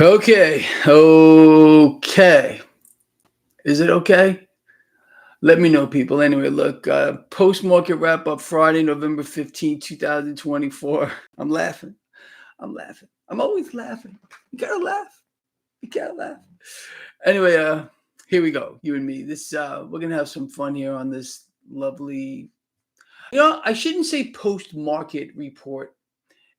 Okay. Okay. Is it okay? Let me know, people. Anyway, look, post market wrap up Friday, November 15th, 2024. I'm laughing. I'm laughing. I'm always laughing. You gotta laugh. You gotta laugh. Anyway, here we go. You and me. We're gonna have some fun here on this lovely. I shouldn't say post market report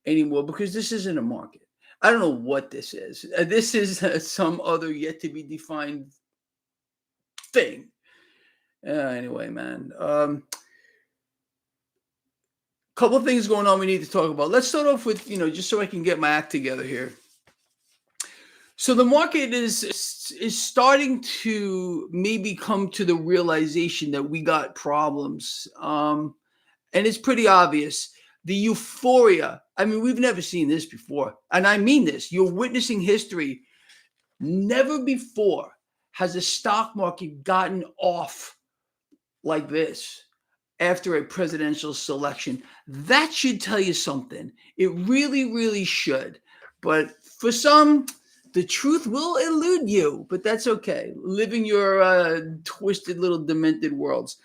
anymore because this isn't a market. I don't know what this is. This is some other yet to be defined thing. Anyway, man. Couple of things going on we need to talk about. Let's start off with, just so I can get my act together here. So the market is starting to maybe come to the realization that we got problems. And it's pretty obvious. The euphoria. I mean, we've never seen this before. And I mean this. You're witnessing history. Never before has the stock market gotten off like this after a presidential selection. That should tell you something. It really, really should. But for some, the truth will elude you, but that's okay. Living your twisted little demented worlds.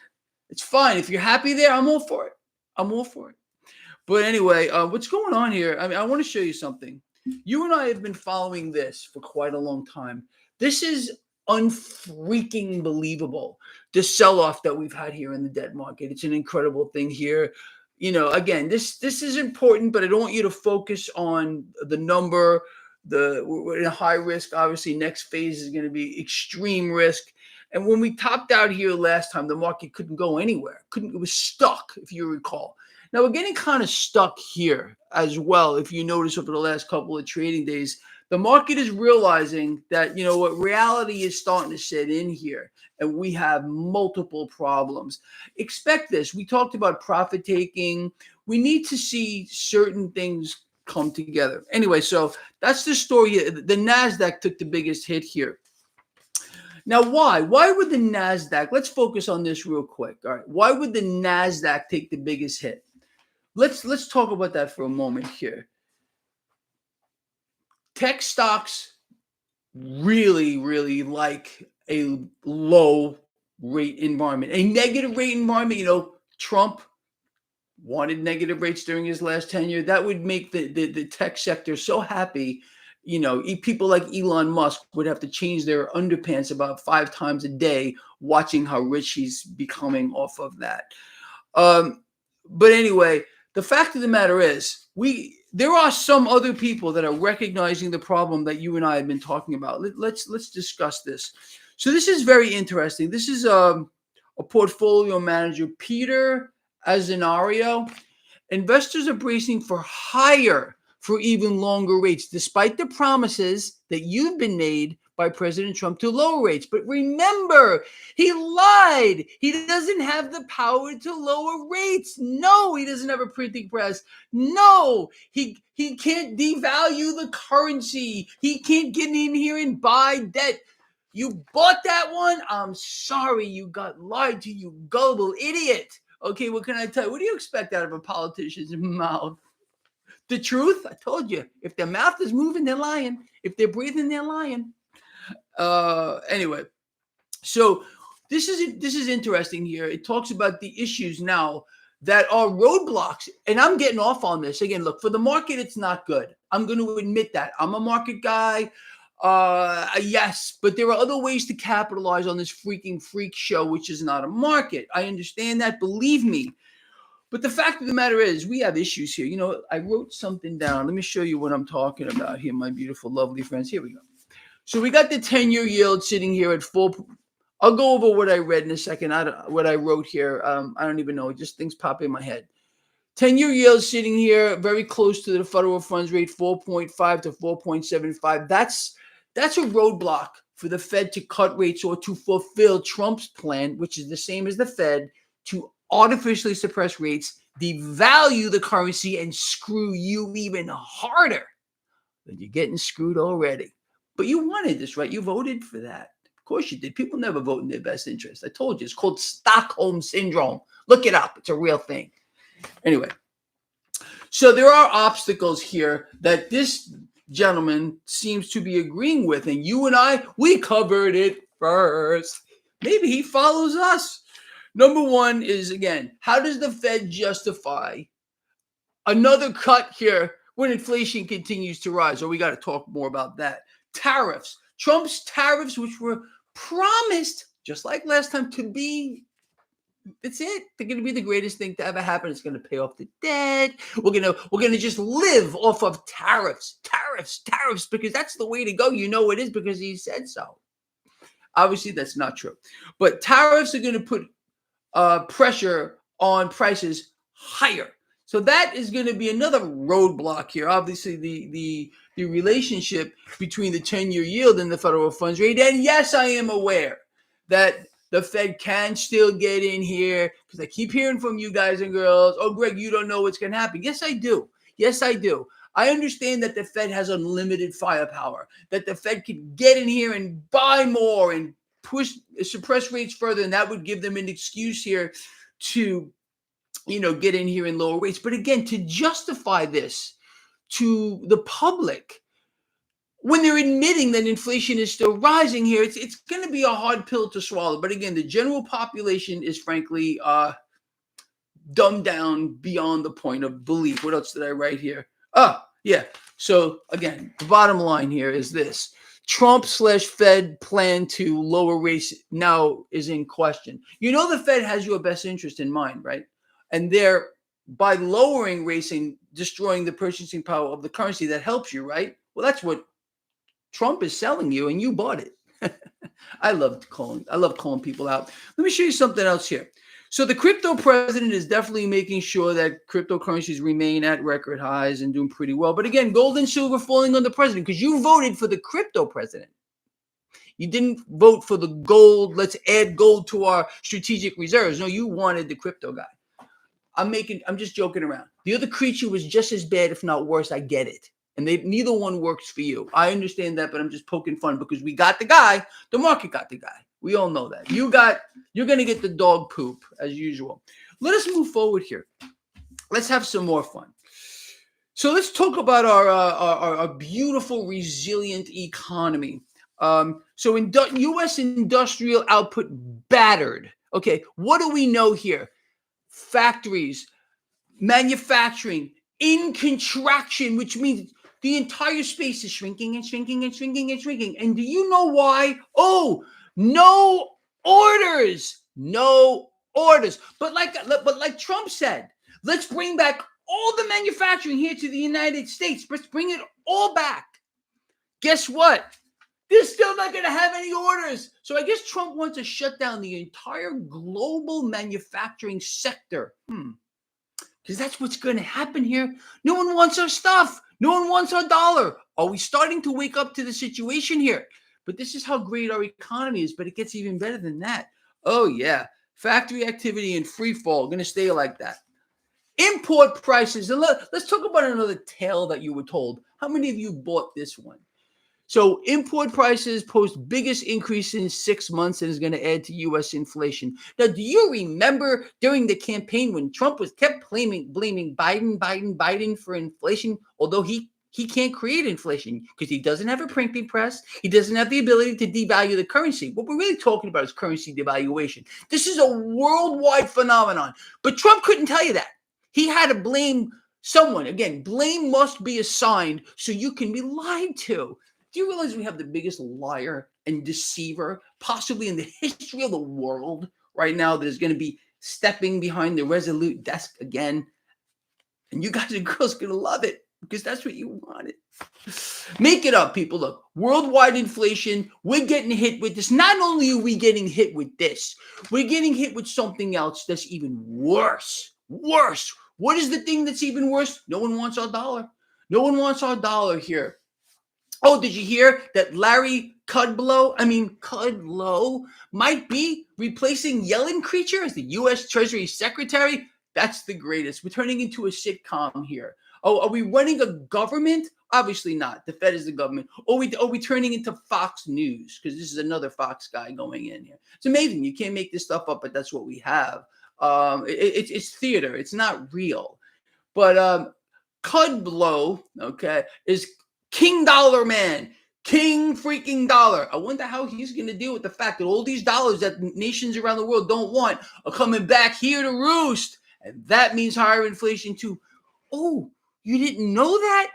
It's fine. If you're happy there, I'm all for it. I'm all for it. But anyway, what's going on here? I mean, I want to show you something. You and I have been following this for quite a long time. This is unfreaking believable. The sell-off that we've had here in the debt market. It's an incredible thing here. Again, this is important, but I don't want you to focus on the number. We're in a high risk. Obviously, next phase is going to be extreme risk. And when we topped out here last time, the market couldn't go anywhere. It was stuck, if you recall. Now we're getting kind of stuck here as well. If you notice over the last couple of trading days, the market is realizing that, what reality is starting to set in here, and we have multiple problems. Expect this. We talked about profit taking. We need to see certain things come together. Anyway, so that's the story here. The NASDAQ took the biggest hit here. Now, why? Why would the NASDAQ, let's focus on this real quick. All right. Why would the NASDAQ take the biggest hit? Let's talk about that for a moment here. Tech stocks really, really like a low rate environment, a negative rate environment. Trump wanted negative rates during his last tenure. That would make the tech sector so happy. People like Elon Musk would have to change their underpants about 5 times a day, watching how rich he's becoming off of that. But anyway, the fact of the matter is, there are some other people that are recognizing the problem that you and I have been talking about. Let's discuss this. So this is very interesting. This is a portfolio manager, Peter Azanario. Investors are bracing for higher, for even longer rates, despite the promises that you've been made by President Trump to lower rates. But remember, he lied. He doesn't have the power to lower rates. No, he doesn't have a printing press. No, he can't devalue the currency. He can't get in here and buy debt. You bought that one? I'm sorry, you got lied to, you gullible idiot. Okay, what can I tell you? What do you expect out of a politician's mouth? The truth? I told you. If their mouth is moving, they're lying. If they're breathing, they're lying. Anyway, so this is interesting here. It talks about the issues now that are roadblocks, and I'm getting off on this again. Look, for the market, it's not good. I'm going to admit that. I'm a market guy. Yes, but there are other ways to capitalize on this freaking freak show, which is not a market. I understand that. Believe me. But the fact of the matter is, we have issues here. I wrote something down. Let me show you what I'm talking about here, my beautiful, lovely friends. Here we go. So we got the 10-year yield sitting here at full. I'll go over what I read in a second. What I wrote here. I don't even know. Just things pop in my head. 10-year yield sitting here very close to the federal funds rate, 4.5 to 4.75. That's a roadblock for the Fed to cut rates or to fulfill Trump's plan, which is the same as the Fed, to artificially suppress rates, devalue the currency, and screw you even harder than you're getting screwed already. But you wanted this, right? You voted for that. Of course you did. People never vote in their best interest. I told you. It's called Stockholm Syndrome. Look it up. It's a real thing. Anyway, so there are obstacles here that this gentleman seems to be agreeing with, and you and I, we covered it first. Maybe he follows us. Number one is, again, how does the Fed justify another cut here when inflation continues to rise? Or we got to talk more about that. Tariffs. Trump's tariffs, which were promised, just like last time, to be, it's it. They're going to be the greatest thing to ever happen. It's going to pay off the debt. We're gonna just live off of tariffs, because that's the way to go. You know it is because he said so. Obviously, that's not true. But tariffs are going to put pressure on prices higher. So that is going to be another roadblock here. Obviously, the relationship between the 10-year yield and the federal funds rate. And yes, I am aware that the Fed can still get in here because I keep hearing from you guys and girls, oh, Greg, you don't know what's going to happen. Yes, I do. Yes, I do. I understand that the Fed has unlimited firepower, that the Fed can get in here and buy more and suppress rates further, and that would give them an excuse here to, get in here and lower rates. But again, to justify this to the public when they're admitting that inflation is still rising here, it's going to be a hard pill to swallow. But again, the general population is frankly dumbed down beyond the point of belief. What else did I write here? Yeah. So again, the bottom line here is this. Trump/Fed plan to lower rates now is in question. The Fed has your best interest in mind, right? And they're, by lowering rates and destroying the purchasing power of the currency, that helps you, right? Well, that's what Trump is selling you, and you bought it. I love calling people out. Let me show you something else here. So the crypto president is definitely making sure that cryptocurrencies remain at record highs and doing pretty well. But again, gold and silver falling on the president because you voted for the crypto president. You didn't vote for the gold. Let's add gold to our strategic reserves. No, you wanted the crypto guy. I'm just joking around. The other creature was just as bad, if not worse. I get it. And neither one works for you. I understand that, but I'm just poking fun because we got the guy. The market got the guy. We all know that. You're going to get the dog poop as usual. Let us move forward here. Let's have some more fun. So let's talk about our beautiful, resilient economy. So U.S. industrial output battered. Okay, what do we know here? Factories, manufacturing in contraction, which means the entire space is shrinking and shrinking and shrinking and shrinking. And do you know why? Oh, no orders. But like Trump said, let's bring back all the manufacturing here to the United States. Let's bring it all back. Guess what? They're still not going to have any orders. So I guess Trump wants to shut down the entire global manufacturing sector. Because that's what's going to happen here. No one wants our stuff. No one wants our dollar. Are we starting to wake up to the situation here? But this is how great our economy is, but it gets even better than that. Oh, yeah. Factory activity in free fall, going to stay like that. Import prices. And let's talk about another tale that you were told. How many of you bought this one? So import prices post biggest increase in 6 months and is going to add to U.S. inflation. Now, do you remember during the campaign when Trump kept blaming Biden for inflation, although he can't create inflation because he doesn't have a printing press. He doesn't have the ability to devalue the currency. What we're really talking about is currency devaluation. This is a worldwide phenomenon. But Trump couldn't tell you that. He had to blame someone. Again, blame must be assigned so you can be lied to. Do you realize we have the biggest liar and deceiver possibly in the history of the world right now that is going to be stepping behind the Resolute desk again? And you guys and girls are going to love it because that's what you wanted. Make it up, people. Look, worldwide inflation, we're getting hit with this. Not only are we getting hit with this, we're getting hit with something else that's even worse. Worse. What is the thing that's even worse? No one wants our dollar. No one wants our dollar here. Oh, did you hear that Larry Kudlow might be replacing Yellen Creature as the U.S. Treasury Secretary? That's the greatest. We're turning into a sitcom here. Oh, are we running a government? Obviously not. The Fed is the government. Are we turning into Fox News? Because this is another Fox guy going in here. It's amazing. You can't make this stuff up, but that's what we have. It's theater. It's not real. But Kudlow, okay, is King Dollar Man. King freaking dollar. I wonder how he's going to deal with the fact that all these dollars that nations around the world don't want are coming back here to roost. And that means higher inflation too. Oh, you didn't know that?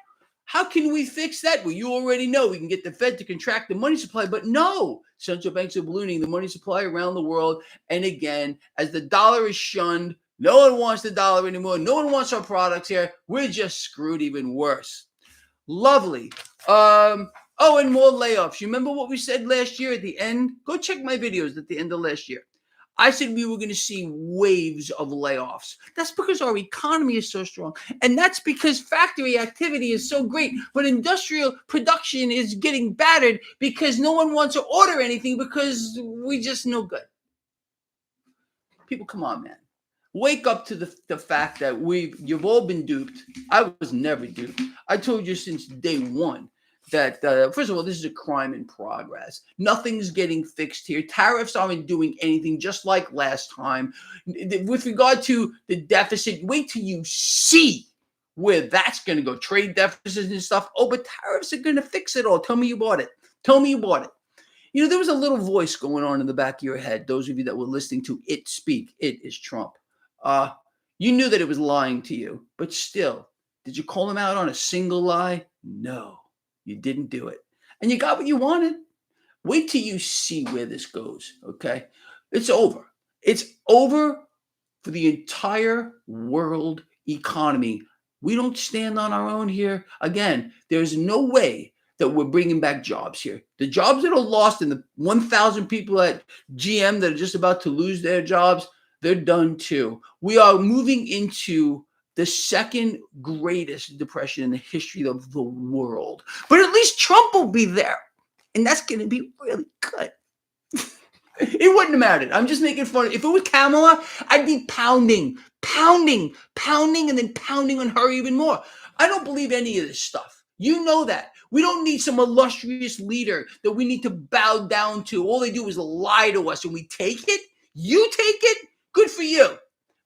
How can we fix that? Well, you already know we can get the Fed to contract the money supply, but no, central banks are ballooning the money supply around the world. And again, as the dollar is shunned, no one wants the dollar anymore. No one wants our products here. We're just screwed even worse. Lovely. Oh, and more layoffs. You remember what we said last year at the end? Go check my videos at the end of last year. I said we were going to see waves of layoffs. That's because our economy is so strong. And that's because factory activity is so great. But industrial production is getting battered because no one wants to order anything because we just no good. People, come on, man. Wake up to the fact that you've all been duped. I was never duped. I told you since day one that, first of all, this is a crime in progress. Nothing's getting fixed here. Tariffs aren't doing anything, just like last time. With regard to the deficit, wait till you see where that's going to go. Trade deficits and stuff. Oh, but tariffs are going to fix it all. Tell me you bought it. Tell me you bought it. You know, there was a little voice going on in the back of your head. Those of you that were listening to it speak, it is Trump. You knew that it was lying to you, but still, did you call him out on a single lie? No, you didn't do it. And you got what you wanted. Wait till you see where this goes, okay? It's over. It's over for the entire world economy. We don't stand on our own here. Again, there's no way that we're bringing back jobs here. The jobs that are lost and the 1,000 people at GM that are just about to lose their jobs, they're done too. We are moving into the second greatest depression in the history of the world. But at least Trump will be there. And that's going to be really good. It wouldn't have mattered. I'm just making fun. If it was Kamala, I'd be pounding, and then pounding on her even more. I don't believe any of this stuff. You know that. We don't need some illustrious leader that we need to bow down to. All they do is lie to us and we take it. You take it. Good for you.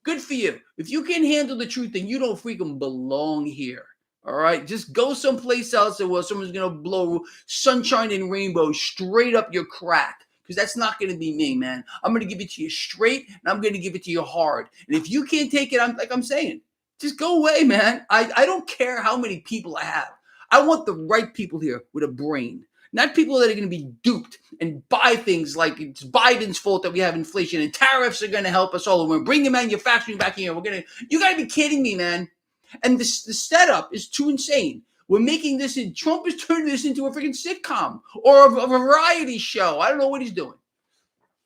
Good for you. If you can't handle the truth, then you don't freaking belong here. All right? Just go someplace else where someone's going to blow sunshine and rainbows straight up your crack. Because that's not going to be me, man. I'm going to give it to you straight, and I'm going to give it to you hard. And if you can't take it, I'm saying, just go away, man. I don't care how many people I have. I want the right people here with a brain. Not people that are going to be duped and buy things like it's Biden's fault that we have inflation and tariffs are going to help us all. And we're bringing manufacturing back here. You got to be kidding me, man. And the setup is too insane. We're making this Trump is turning this into a freaking sitcom or a variety show. I don't know what he's doing.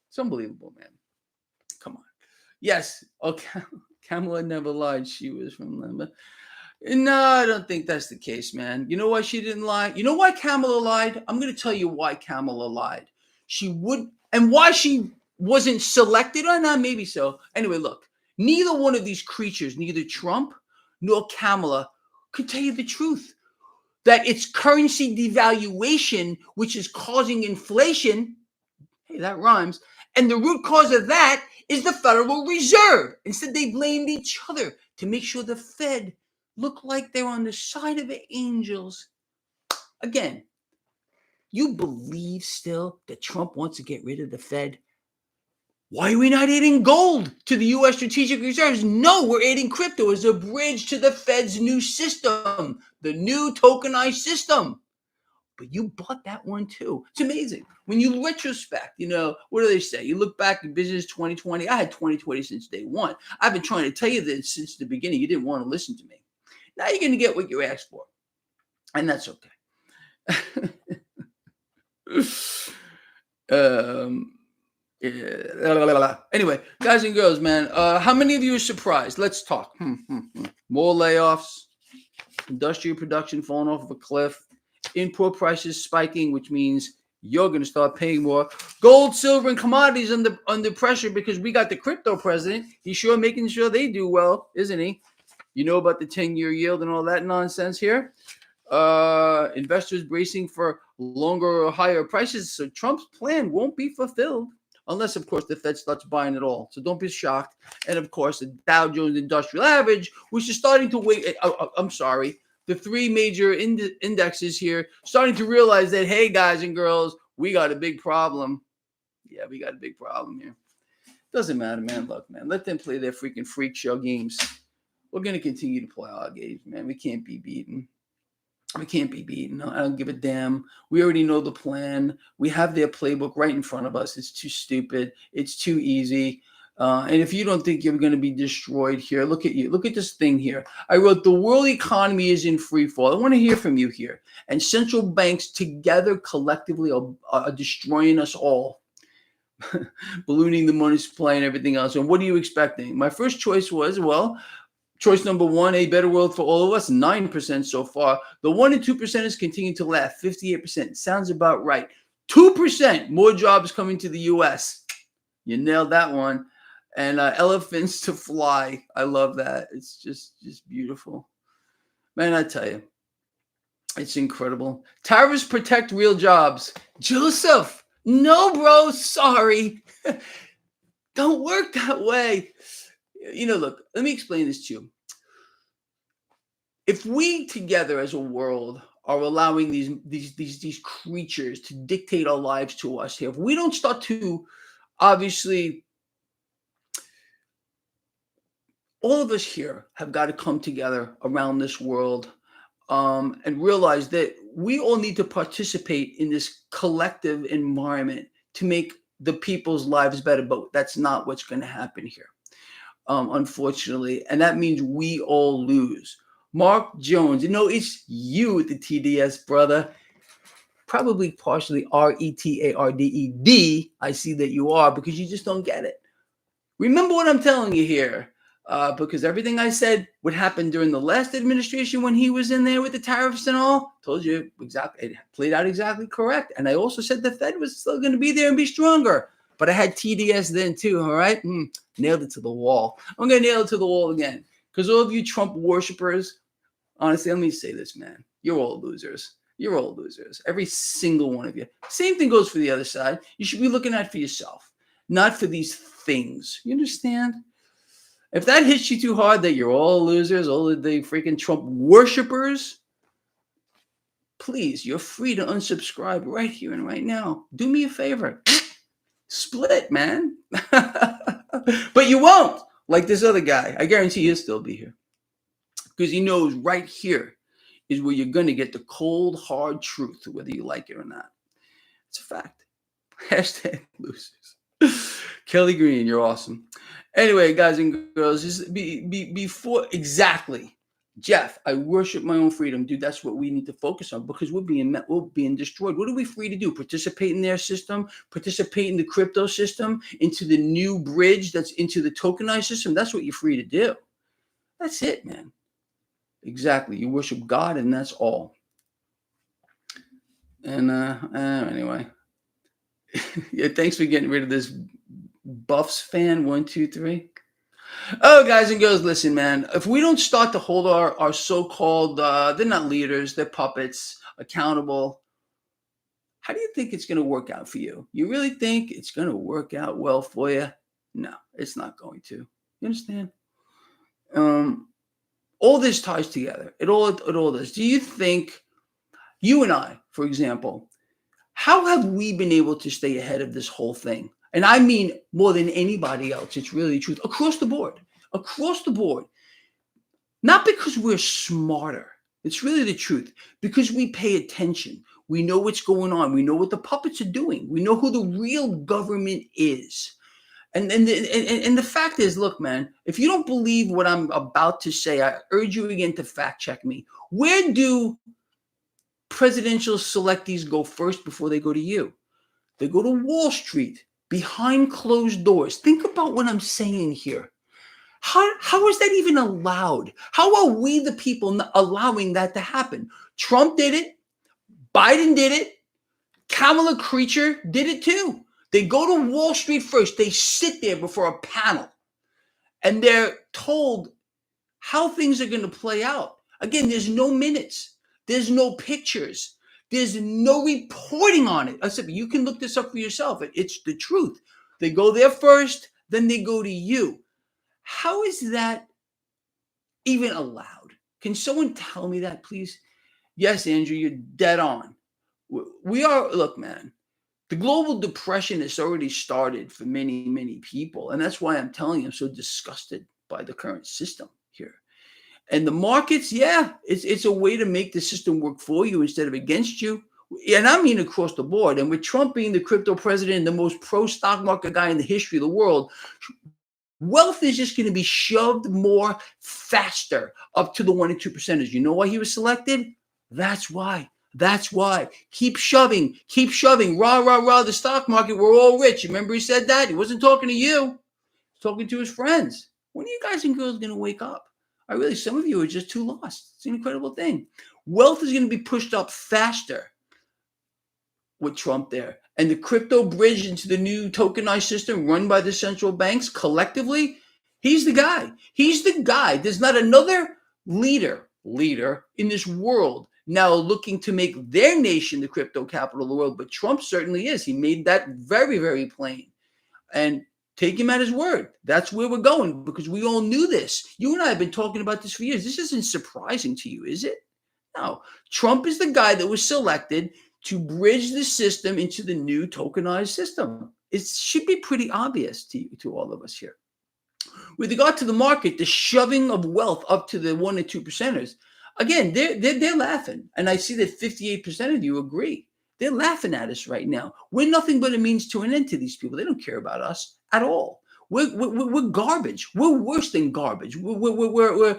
It's unbelievable, man. Come on. Yes. Okay. Kamala never lied. She was from Lima. No, I don't think that's the case, man. You know why she didn't lie? You know why Kamala lied? I'm going to tell you why Kamala lied. She would, and why she wasn't selected or not, maybe so. Anyway, look, neither one of these creatures, neither Trump nor Kamala, could tell you the truth. That it's currency devaluation, which is causing inflation. Hey, that rhymes. And the root cause of that is the Federal Reserve. Instead, they blamed each other to make sure the Fed look like they're on the side of the angels. Again, you believe still that Trump wants to get rid of the Fed? Why are we not adding gold to the U.S. strategic reserves? No, we're adding crypto as a bridge to the Fed's new system, the new tokenized system. But you bought that one too. It's amazing. When you retrospect, what do they say? You look back at business 2020. I had 2020 since day one. I've been trying to tell you this since the beginning. You didn't want to listen to me. Now you're going to get what you asked for. And that's okay. Anyway, guys and girls, man, how many of you are surprised? Let's talk. More layoffs, industrial production falling off of a cliff, import prices spiking, which means you're going to start paying more. Gold, silver, and commodities under pressure because we got the crypto president. He's sure making sure they do well, isn't he? You know about the 10-year yield and all that nonsense here. Investors bracing for longer or higher prices. So Trump's plan won't be fulfilled unless, of course, the Fed starts buying it all. So don't be shocked. And, of course, the Dow Jones Industrial Average, which is starting to wait. I'm sorry. the three major indexes here starting to realize that, hey, guys and girls, we got a big problem. Yeah, we got a big problem here. Doesn't matter, man. Look, man, let them play their freaking freak show games. We're going to continue to play our games, man. We can't be beaten. We can't be beaten. I don't give a damn. We already know the plan. We have their playbook right in front of us. It's too stupid. It's too easy. And if you don't think you're going to be destroyed here, look at you. Look at this thing here. I wrote, the world economy is in free fall. I want to hear from you here. And central banks together collectively are destroying us all. Ballooning the money supply and everything else. And what are you expecting? My first choice was, well, choice number one, a better world for all of us, 9% so far. The 1 and 2% is continuing to laugh, 58%. Sounds about right. 2% more jobs coming to the U.S. You nailed that one. And elephants to fly. I love that. It's just beautiful. Man, I tell you, it's incredible. Tariffs protect real jobs. Joseph, no, bro, sorry. Don't work that way. Look, let me explain this to you. If we together as a world are allowing these creatures to dictate our lives to us here, if we don't start to, obviously, all of us here have got to come together around this world and realize that we all need to participate in this collective environment to make the people's lives better. But that's not what's going to happen here, unfortunately. And that means we all lose. Mark Jones, it's you at the TDS, brother. Probably partially RETARDED. I see that you are, because you just don't get it. Remember what I'm telling you here. Because everything I said would happen during the last administration when he was in there with the tariffs and all, told you exactly, it played out exactly correct. And I also said the Fed was still going to be there and be stronger. But I had TDS then too, all right? Nailed it to the wall. I'm going to nail it to the wall again. Because all of you Trump worshipers, honestly, let me say this, man. You're all losers. You're all losers. Every single one of you. Same thing goes for the other side. You should be looking out for yourself, not for these things. You understand? If that hits you too hard that you're all losers, all of the freaking Trump worshipers, please, you're free to unsubscribe right here and right now. Do me a favor. Split, man. But you won't, like this other guy. I guarantee he'll still be here. Because he knows right here is where you're going to get the cold, hard truth, whether you like it or not. It's a fact. Hashtag losers. Kelly Green, you're awesome. Anyway, guys and girls, just before exactly, Jeff, I worship my own freedom, dude. That's what we need to focus on, because we're being destroyed. What are we free to do? Participate in their system, participate in the crypto system, into the new bridge that's into the tokenized system. That's what you're free to do. That's it, man. Exactly. You worship God, and that's all. And anyway, yeah. Thanks for getting rid of this Buffs fan 1, 2, 3. Oh, guys and girls, listen, man. If we don't start to hold our so-called, they're not leaders, they're puppets, accountable, how do you think it's going to work out for you? You really think it's going to work out well for you? No, it's not going to. You understand? All this ties together. It all does. Do you think, you and I, for example, how have we been able to stay ahead of this whole thing? And I mean more than anybody else. It's really the truth. Across the board. Not because we're smarter. It's really the truth. Because we pay attention. We know what's going on. We know what the puppets are doing. We know who the real government is. And the fact is, look, man, if you don't believe what I'm about to say, I urge you again to fact check me. Where do presidential selectees go first before they go to you? They go to Wall Street, behind closed doors. Think about what I'm saying here. How is that even allowed? How are we the people allowing that to happen? Trump did it. Biden did it. Kamala Creature did it too. They go to Wall Street first. They sit there before a panel, and they're told how things are going to play out. Again, there's no minutes. There's no pictures. There's no reporting on it. I said, you can look this up for yourself. It's the truth. They go there first, then they go to you. How is that even allowed? Can someone tell me that, please? Yes, Andrew, you're dead on. We are, look, man, the global depression has already started for many, many people. And that's why I'm telling you, I'm so disgusted by the current system here. And the markets, yeah, it's a way to make the system work for you instead of against you. And I mean across the board. And with Trump being the crypto president and the most pro stock market guy in the history of the world, wealth is just going to be shoved more faster up to the 1 and 2 percenters. You know why he was selected? That's why. That's why. Keep shoving. Keep shoving. Rah, rah, rah. The stock market, we're all rich. Remember he said that? He wasn't talking to you. He's talking to his friends. When are you guys and girls going to wake up? Some of you are just too lost. It's an incredible thing. Wealth is going to be pushed up faster with Trump there. And the crypto bridge into the new tokenized system run by the central banks collectively, he's the guy. He's the guy. There's not another leader in this world now looking to make their nation the crypto capital of the world, but Trump certainly is. He made that very, very plain. And take him at his word. That's where we're going because we all knew this. You and I have been talking about this for years. This isn't surprising to you, is it? No. Trump is the guy that was selected to bridge the system into the new tokenized system. It should be pretty obvious to all of us here. With regard to the market, the shoving of wealth up to the 1 and 2 percenters, again, they're laughing. And I see that 58% of you agree. They're laughing at us right now. We're nothing but a means to an end to these people. They don't care about us at all. We're garbage. We're worse than garbage. We're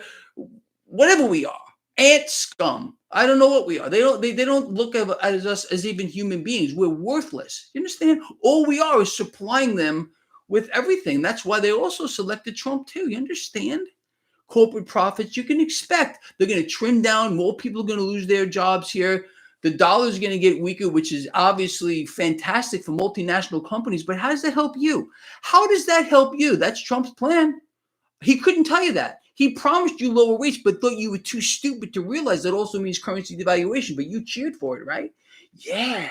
whatever we are. Ant scum. I don't know what we are. They don't look at us as even human beings. We're worthless. You understand? All we are is supplying them with everything. That's why they also selected Trump too. You understand? Corporate profits. You can expect they're going to trim down. More people are going to lose their jobs here. The dollar is going to get weaker, which is obviously fantastic for multinational companies. But how does that help you? How does that help you? That's Trump's plan. He couldn't tell you that. He promised you lower rates, but thought you were too stupid to realize that also means currency devaluation. But you cheered for it, right? Yeah,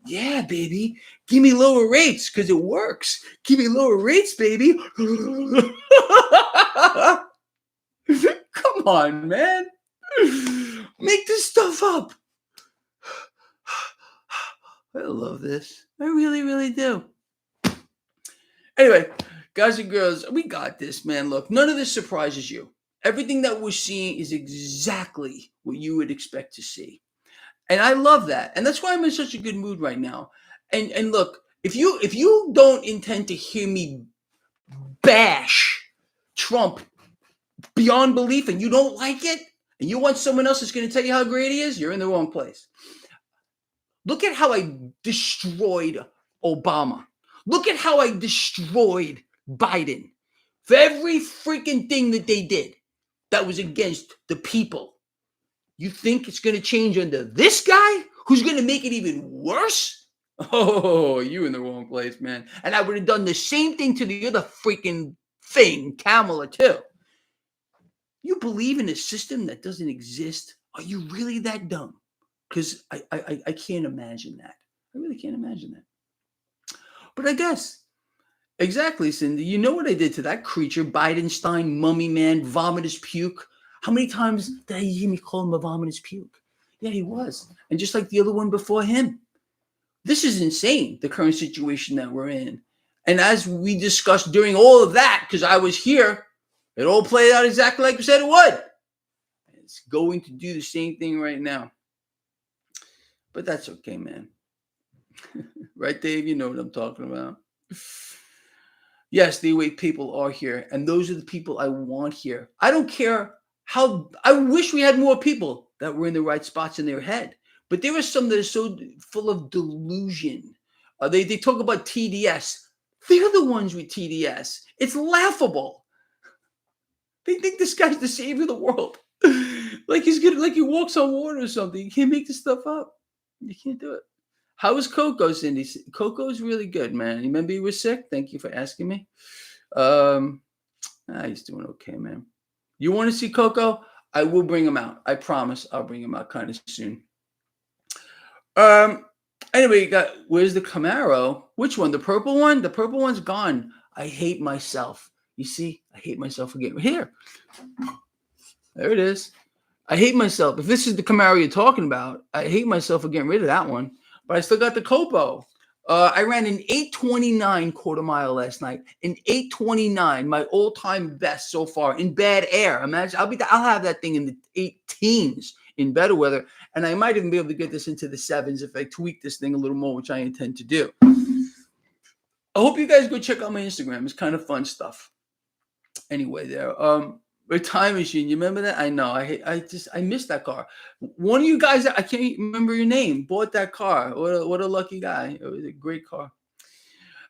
baby. Give me lower rates because it works. Give me lower rates, baby. Come on, man. Make this stuff up. I love this. I really, really do. Anyway, guys and girls, we got this, man. Look, none of this surprises you. Everything that we're seeing is exactly what you would expect to see. And I love that. And that's why I'm in such a good mood right now. And look, if you don't intend to hear me bash Trump beyond belief and you don't like it, and you want someone else that's going to tell you how great he is, you're in the wrong place. Look at how I destroyed Obama. Look at how I destroyed Biden. For every freaking thing that they did that was against the people. You think it's going to change under this guy who's going to make it even worse? Oh, you in the wrong place, man. And I would have done the same thing to the other freaking thing, Kamala, too. You believe in a system that doesn't exist? Are you really that dumb? Because I can't imagine that. I really can't imagine that. But I guess, exactly, Cindy, you know what I did to that creature, Bidenstein, mummy man, vomitous puke? How many times did you hear me call him a vomitous puke? Yeah, he was. And just like the other one before him. This is insane, the current situation that we're in. And as we discussed during all of that, because I was here, it all played out exactly like we said it would. It's going to do the same thing right now. But that's okay, man. Right, Dave? You know what I'm talking about. Yes, the awake people are here. And those are the people I want here. I don't care how... I wish we had more people that were in the right spots in their head. But there are some that are so full of delusion. They talk about TDS. They're the ones with TDS. It's laughable. They think this guy's the savior of the world. Like he's good, like he walks on water or something. You can't make this stuff up. You can't do it. How is Coco, Cindy? Coco's really good, man. You remember he was sick? Thank you for asking me. He's doing okay, man. You want to see Coco? I will bring him out. I promise I'll bring him out kind of soon. Anyway, where's the Camaro? Which one? The purple one? The purple one's gone. I hate myself. You see, I hate myself again. Here. There it is. I hate myself. If this is the Camaro you're talking about, I hate myself for getting rid of that one. But I still got the Copo. I ran an 8:29 quarter mile last night. An 8:29, my all-time best so far in bad air. Imagine I'll have that thing in the 18s in better weather, and I might even be able to get this into the sevens if I tweak this thing a little more, which I intend to do. I hope you guys go check out my Instagram. It's kind of fun stuff. Anyway, there. The time machine. You remember that? I know. I missed that car. One of you guys, I can't remember your name, bought that car. What a lucky guy. It was a great car.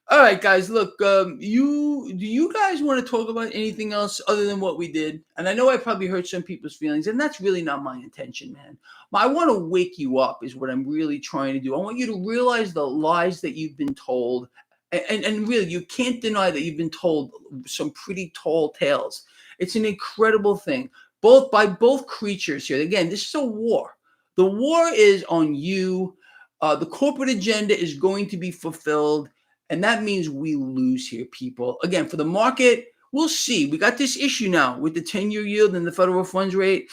All right, guys. Look, do you guys want to talk about anything else other than what we did? And I know I probably hurt some people's feelings, and that's really not my intention, man. I want to wake you up, is what I'm really trying to do. I want you to realize the lies that you've been told, and really, you can't deny that you've been told some pretty tall tales. It's an incredible thing, by both creatures here. Again, this is a war. The war is on you. The corporate agenda is going to be fulfilled, and that means we lose here, people. Again, for the market, we'll see. We got this issue now with the 10-year yield and the federal funds rate.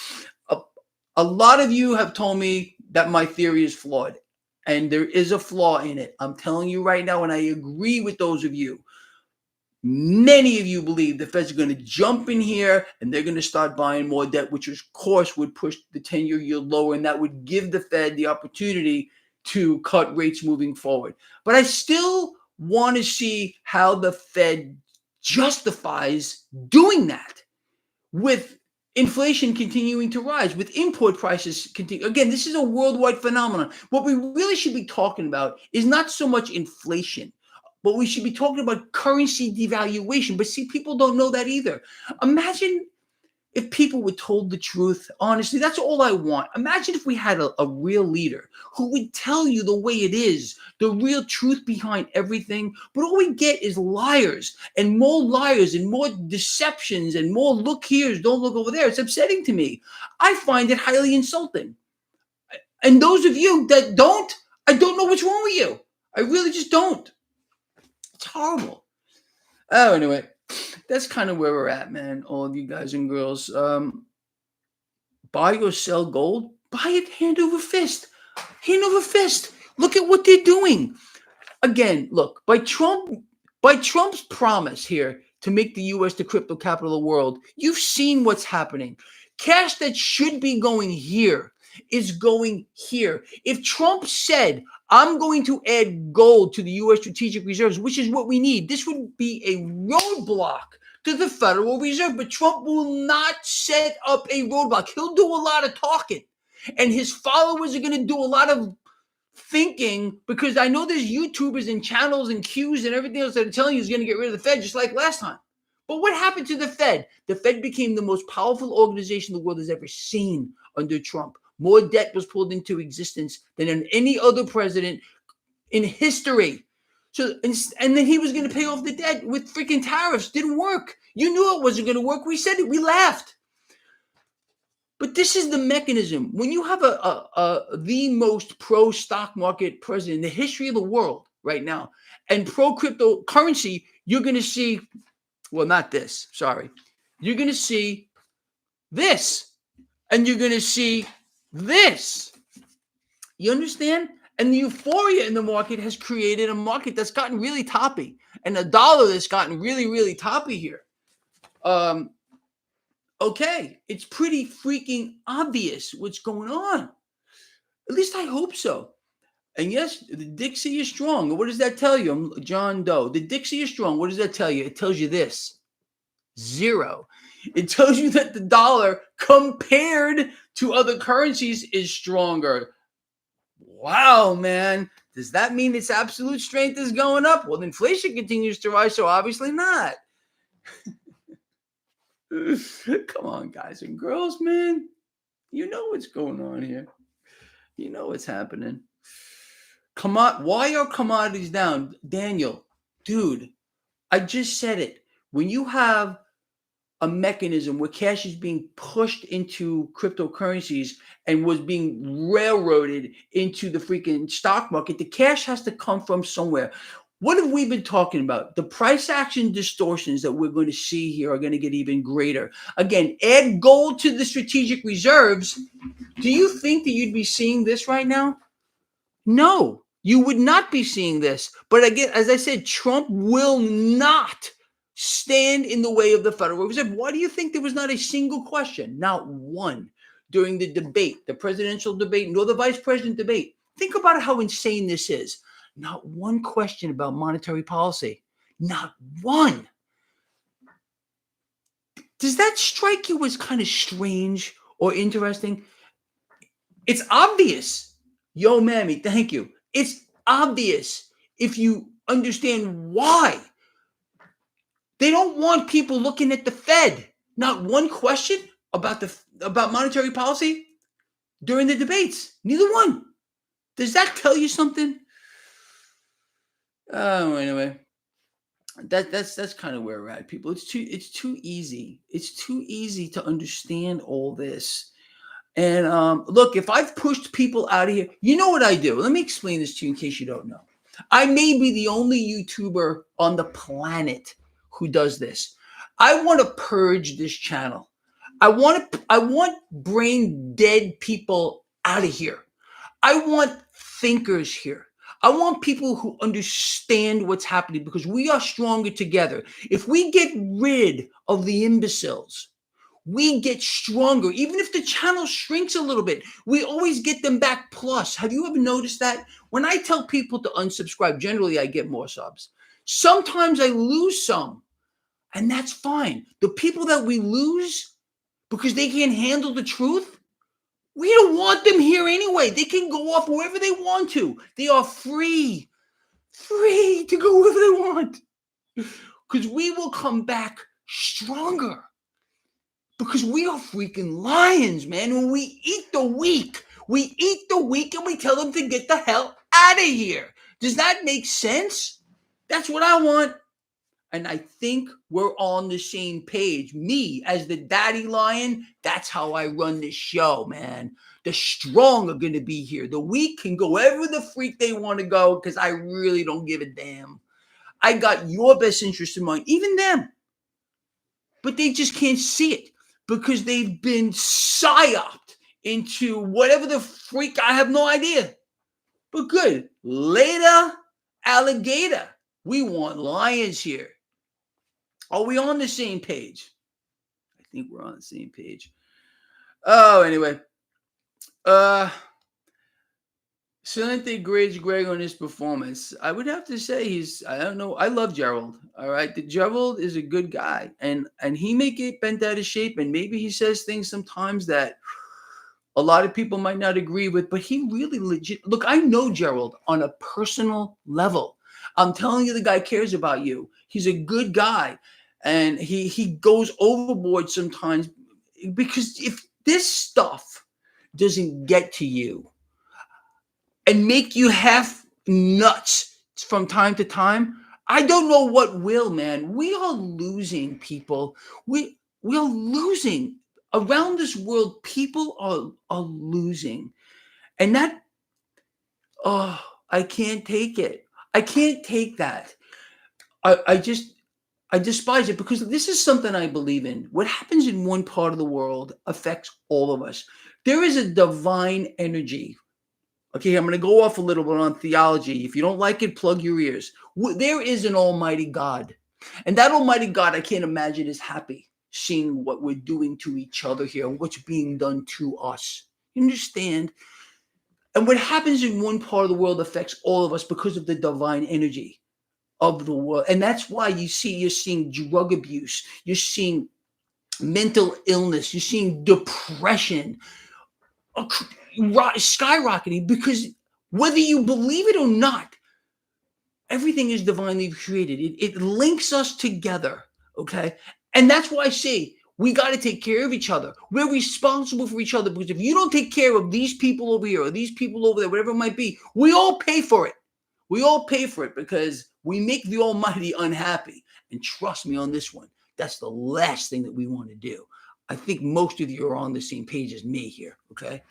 A lot of you have told me that my theory is flawed, and there is a flaw in it. I'm telling you right now, and I agree with those of you. Many of you believe the Fed's going to jump in here and they're going to start buying more debt, which of course would push the 10-year yield lower, and that would give the Fed the opportunity to cut rates moving forward. But I still want to see how the Fed justifies doing that with inflation continuing to rise, with import prices continue. Again, this is a worldwide phenomenon. What we really should be talking about is not so much inflation, but we should be talking about currency devaluation. But see, people don't know that either. Imagine if people were told the truth. Honestly, that's all I want. Imagine if we had a real leader who would tell you the way it is, the real truth behind everything. But all we get is liars and more deceptions and more look here's, don't look over there. It's upsetting to me. I find it highly insulting. And those of you that don't, I don't know what's wrong with you. I really just don't. It's horrible. Oh, anyway, that's kind of where we're at, man. All of you guys and girls. Buy or sell gold? Buy it hand over fist. Hand over fist. Look at what they're doing. Again, look, by Trump's promise here to make the U.S. the crypto capital of the world, you've seen what's happening. Cash that should be going here is going here. If Trump said, I'm going to add gold to the U.S. strategic reserves, which is what we need, this would be a roadblock to the Federal Reserve. But Trump will not set up a roadblock. He'll do a lot of talking, and his followers are going to do a lot of thinking, because I know there's YouTubers and channels and Qs and everything else that are telling you he's going to get rid of the Fed just like last time. But what happened to the Fed? The Fed became the most powerful organization the world has ever seen under Trump. More debt was pulled into existence than in any other president in history. So, and then he was going to pay off the debt with freaking tariffs. Didn't work. You knew it wasn't going to work. We said it. We laughed. But this is the mechanism. When you have the most pro stock market president in the history of the world right now, and pro cryptocurrency, you're going to see, well, not this. Sorry, you're going to see this, and you're going to see this. You understand? And the euphoria in the market has created a market that's gotten really toppy, and a dollar that's gotten really, really toppy here. Okay, it's pretty freaking obvious what's going on. At least I hope so. And yes, the Dixie is strong. What does that tell you? I'm John Doe. The Dixie is strong. What does that tell you? It tells you this: zero. It tells you that the dollar compared to other currencies is stronger. Wow, man. Does that mean its absolute strength is going up? Well, inflation continues to rise, so obviously not. Come on, guys and girls, man. You know what's going on here. You know what's happening. Why are commodities down? Daniel, dude, I just said it. When you have a mechanism where cash is being pushed into cryptocurrencies and was being railroaded into the freaking stock market, the cash has to come from somewhere. What have we been talking about? The price action distortions that we're going to see here are going to get even greater. Again, add gold to the strategic reserves. Do you think that you'd be seeing this right now? No, you would not be seeing this. But again, as I said, Trump will not stand in the way of the Federal Reserve. Why do you think there was not a single question, not one, during the debate, the presidential debate, nor the vice president debate? Think about how insane this is. Not one question about monetary policy. Not one. Does that strike you as kind of strange or interesting? It's obvious. Yo, mammy, thank you. It's obvious if you understand why. They don't want people looking at the Fed. Not one question about monetary policy during the debates. Neither one. Does that tell you something? Oh, anyway. That's kind of where we're at, people. It's too easy. It's too easy to understand all this. And look, if I've pushed people out of here, you know what I do? Let me explain this to you in case you don't know. I may be the only YouTuber on the planet who does this. I want to purge this channel. I want brain dead people out of here. I want thinkers here. I want people who understand what's happening because we are stronger together. If we get rid of the imbeciles, we get stronger. Even if the channel shrinks a little bit, we always get them back plus. Have you ever noticed that? When I tell people to unsubscribe, generally I get more subs. Sometimes I lose some, and that's fine. The people that we lose because they can't handle the truth, we don't want them here anyway. They can go off wherever they want to. They are free to go wherever they want because we will come back stronger. Because we are freaking lions, man. When we eat the weak, and we tell them to get the hell out of here. Does that make sense? That's what I want. And I think we're on the same page. Me, as the daddy lion, that's how I run this show, man. The strong are going to be here. The weak can go wherever the freak they want to go because I really don't give a damn. I got your best interest in mind, even them. But they just can't see it because they've been psyoped into whatever the freak, I have no idea. But good. Later, alligator. We want lions here. Are we on the same page? I think we're on the same page. Oh, anyway. So I think grades Greg on his performance. I would have to say I don't know. I love Gerald. All right. Gerald is a good guy. And he may get bent out of shape. And maybe he says things sometimes that a lot of people might not agree with. But he really legit. Look, I know Gerald on a personal level. I'm telling you, the guy cares about you. He's a good guy. And he goes overboard sometimes because if this stuff doesn't get to you and make you half nuts from time to time, I don't know what will, man. We are losing, people. We are losing. Around this world, people are losing. And that, oh, I can't take it. I can't take that. I despise it because this is something I believe in. What happens in one part of the world affects all of us. There is a divine energy. Okay, I'm going to go off a little bit on theology. If you don't like it, plug your ears. There is an almighty God. And that almighty God, I can't imagine, is happy seeing what we're doing to each other here and what's being done to us. You understand? And what happens in one part of the world affects all of us because of the divine energy of the world. And that's why you're seeing drug abuse. You're seeing mental illness. You're seeing depression skyrocketing because whether you believe it or not, everything is divinely created. It links us together, okay? And that's why I say we got to take care of each other. We're responsible for each other because if you don't take care of these people over here or these people over there, whatever it might be, we all pay for it. We all pay for it because we make the Almighty unhappy. And trust me on this one, that's the last thing that we want to do. I think most of you are on the same page as me here, okay?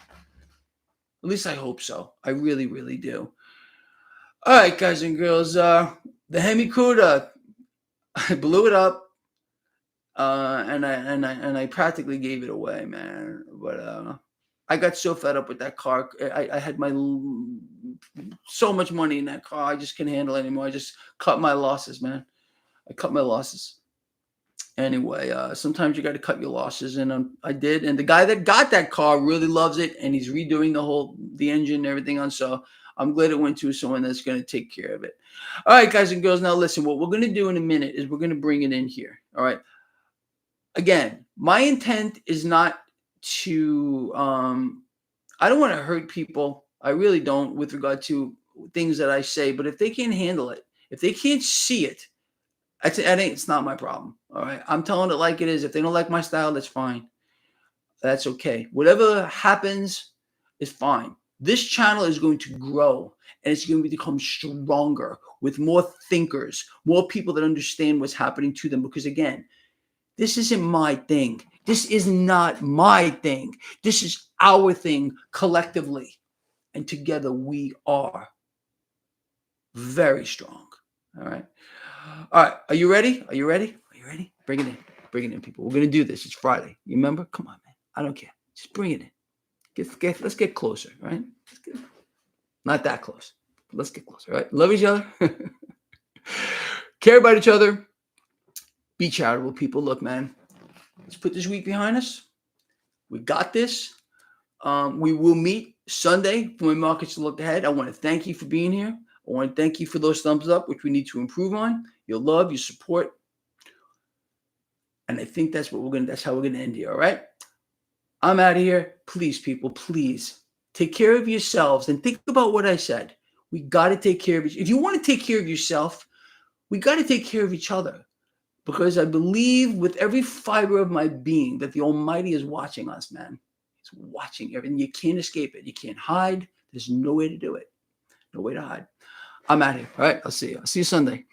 At least I hope so. I really, really do. All right, guys and girls. The Hemi Cuda, I blew it up. And I practically gave it away, man. But I got so fed up with that car. I had so much money in that car. I just couldn't handle it anymore. I just cut my losses, man. I cut my losses. Anyway, sometimes you got to cut your losses, and I did. And the guy that got that car really loves it, and he's redoing the engine and everything on. So I'm glad it went to someone that's going to take care of it. All right, guys and girls. Now listen, what we're going to do in a minute is we're going to bring it in here. All right. Again, my intent is not to I don't want to hurt people. I really don't with regard to things that I say, but if they can't handle it, if they can't see it, it's not my problem. All right. I'm telling it like it is. If they don't like my style, that's fine. That's okay. Whatever happens is fine. This channel is going to grow and it's going to become stronger with more thinkers, more people that understand what's happening to them. Because again, this isn't my thing. This is not my thing. This is our thing collectively. And together we are very strong. All right. All right. Are you ready? Are you ready? Are you ready? Bring it in. Bring it in, people. We're going to do this. It's Friday. You remember? Come on, man. I don't care. Just bring it in. Let's get closer, right? Not that close. Let's get closer, right? Love each other. Care about each other. Be charitable, people. Look, man. Let's put this week behind us. We got this. We will meet Sunday when markets look ahead. I want to thank you for being here. I want to thank you for those thumbs up, which we need to improve on. Your love, your support. And I think that's how we're gonna end here. All right. I'm out of here. Please, people, please take care of yourselves and think about what I said. We got to take care of each. If you want to take care of yourself, we got to take care of each other. Because I believe with every fiber of my being that the Almighty is watching us, man. He's watching everything. You can't escape it. You can't hide. There's no way to do it. No way to hide. I'm out here. All right. I'll see you. I'll see you Sunday.